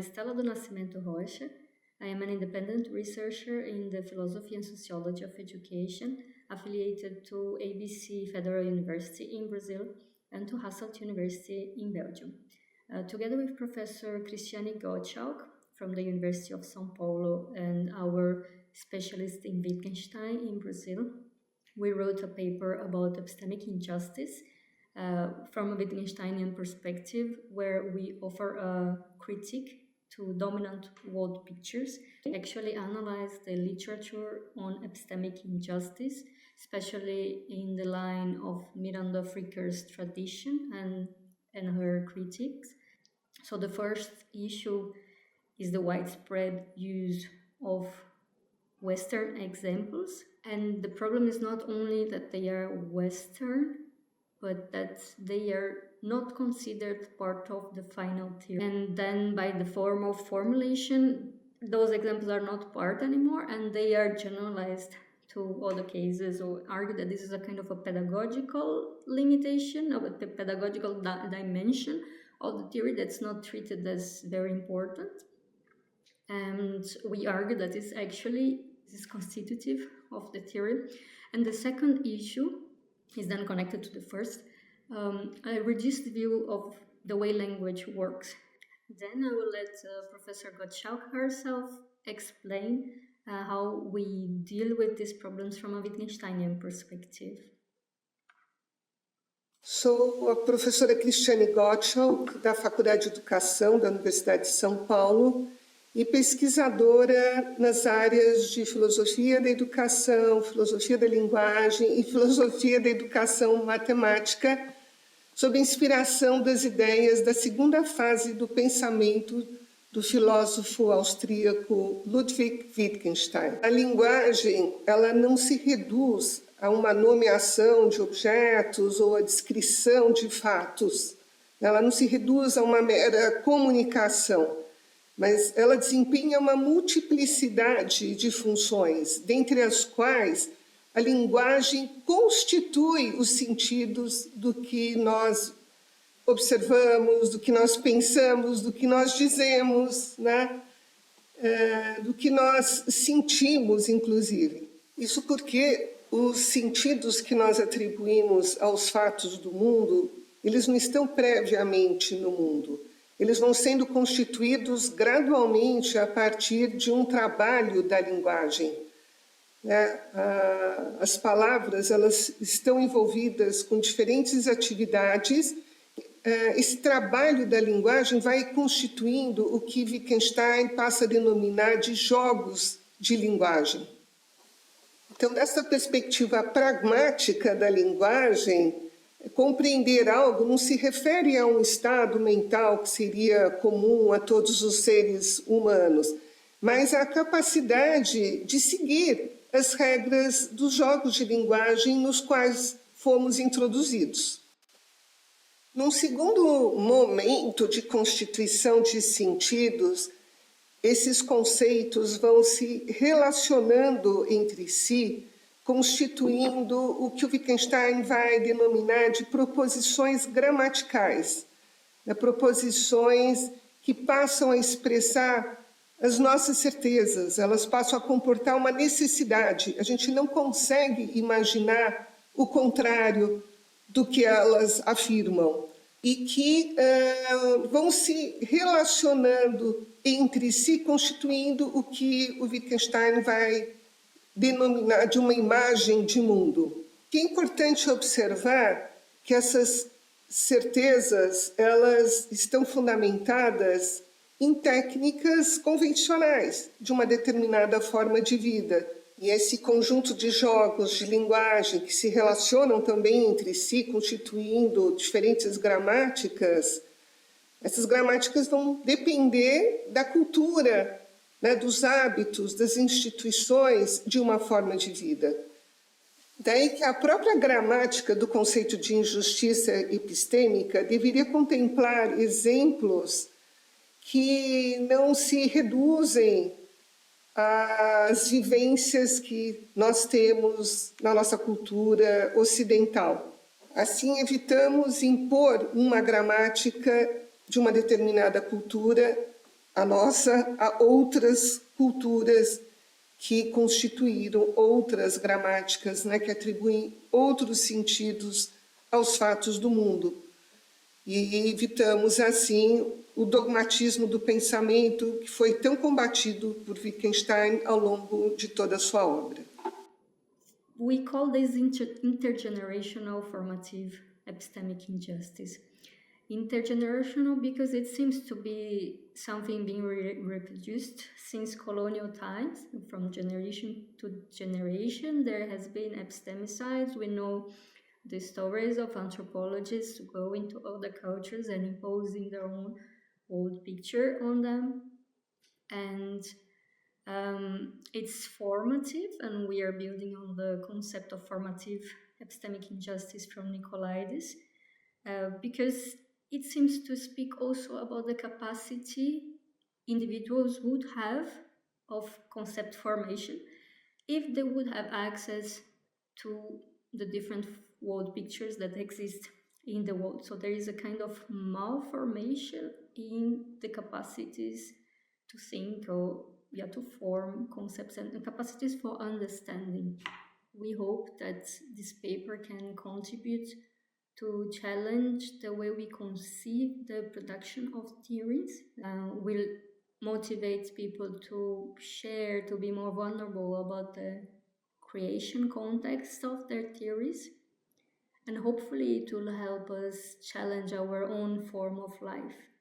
Maristela do Nascimento Rocha. I am an independent researcher in the philosophy and sociology of education, affiliated to ABC Federal University in Brazil and to Hasselt University in Belgium. Together with Professor Cristiane Gottschalk from the University of São Paulo and our specialist in Wittgenstein in Brazil, we wrote a paper about epistemic injustice from a Wittgensteinian perspective, where we offer a critique to dominant world pictures. We actually analyze the literature on epistemic injustice, especially in the line of Miranda Fricker's tradition and her critiques. So the first issue is the widespread use of Western examples. And the problem is not only that they are Western, but that they are not considered part of the final theory. And then by the formal formulation, those examples are not part anymore, and they are generalized to other cases, or argue that this is a kind of a pedagogical limitation, of a pedagogical dimension of the theory that's not treated as very important. And we argue that this actually is constitutive of the theory. And the second issue is then connected to the first, a reduced view of the way language works. Then I will let Professor Gottschalk herself explain how we deal with these problems from a Wittgensteinian perspective. Sou a professora Cristiane Gottschalk, da Faculdade de Educação da Universidade de São Paulo, e pesquisadora nas áreas de filosofia da educação, filosofia da linguagem e filosofia da educação matemática, sob inspiração das ideias da segunda fase do pensamento do filósofo austríaco Ludwig Wittgenstein. A linguagem, ela não se reduz a uma nomeação de objetos ou a descrição de fatos. Ela não se reduz a uma mera comunicação, mas ela desempenha uma multiplicidade de funções, dentre as quais a linguagem constitui os sentidos do que nós observamos, do que nós pensamos, do que nós dizemos, né? Do que nós sentimos, inclusive. Isso porque os sentidos que nós atribuímos aos fatos do mundo, eles não estão previamente no mundo. Eles vão sendo constituídos gradualmente a partir de um trabalho da linguagem. As palavras, elas estão envolvidas com diferentes atividades. Esse trabalho da linguagem vai constituindo o que Wittgenstein passa a denominar de jogos de linguagem. Então, dessa perspectiva pragmática da linguagem, compreender algo não se refere a um estado mental que seria comum a todos os seres humanos, mas à capacidade de seguir as regras dos jogos de linguagem nos quais fomos introduzidos. Num segundo momento de constituição de sentidos, esses conceitos vão se relacionando entre si, constituindo o que o Wittgenstein vai denominar de proposições gramaticais, proposições que passam a expressar as nossas certezas, elas passam a comportar uma necessidade. A gente não consegue imaginar o contrário do que elas afirmam, e que vão se relacionando entre si, constituindo o que o Wittgenstein vai denominar de uma imagem de mundo. Que é importante observar que essas certezas, elas estão fundamentadas em técnicas convencionais de uma determinada forma de vida. E esse conjunto de jogos de linguagem que se relacionam também entre si, constituindo diferentes gramáticas, essas gramáticas vão depender da cultura, dos hábitos, das instituições de uma forma de vida. Daí que a própria gramática do conceito de injustiça epistêmica deveria contemplar exemplos que não se reduzem às vivências que nós temos na nossa cultura ocidental. Assim, evitamos impor uma gramática de uma determinada cultura a nossa a outras culturas que constituíram outras gramáticas, né, que atribuem outros sentidos aos fatos do mundo. E evitamos, assim, o dogmatismo do pensamento que foi tão combatido por Wittgenstein ao longo de toda a sua obra. We call this intergenerational formative epistemic injustice. Intergenerational because it seems to be something being reproduced since colonial times. From generation to generation, there has been epistemicides. We know the stories of anthropologists who go into other cultures and imposing their own old picture on them. And it's formative, and we are building on the concept of formative epistemic injustice from Nicolaides, because it seems to speak also about the capacity individuals would have of concept formation if they would have access to the different world pictures that exist in the world. So there is a kind of malformation in the capacities to think or to form concepts and capacities for understanding. We hope that this paper can contribute to challenge the way we conceive the production of theories, will motivate people to share, to be more vulnerable about the creation context of their theories, and hopefully it will help us challenge our own form of life.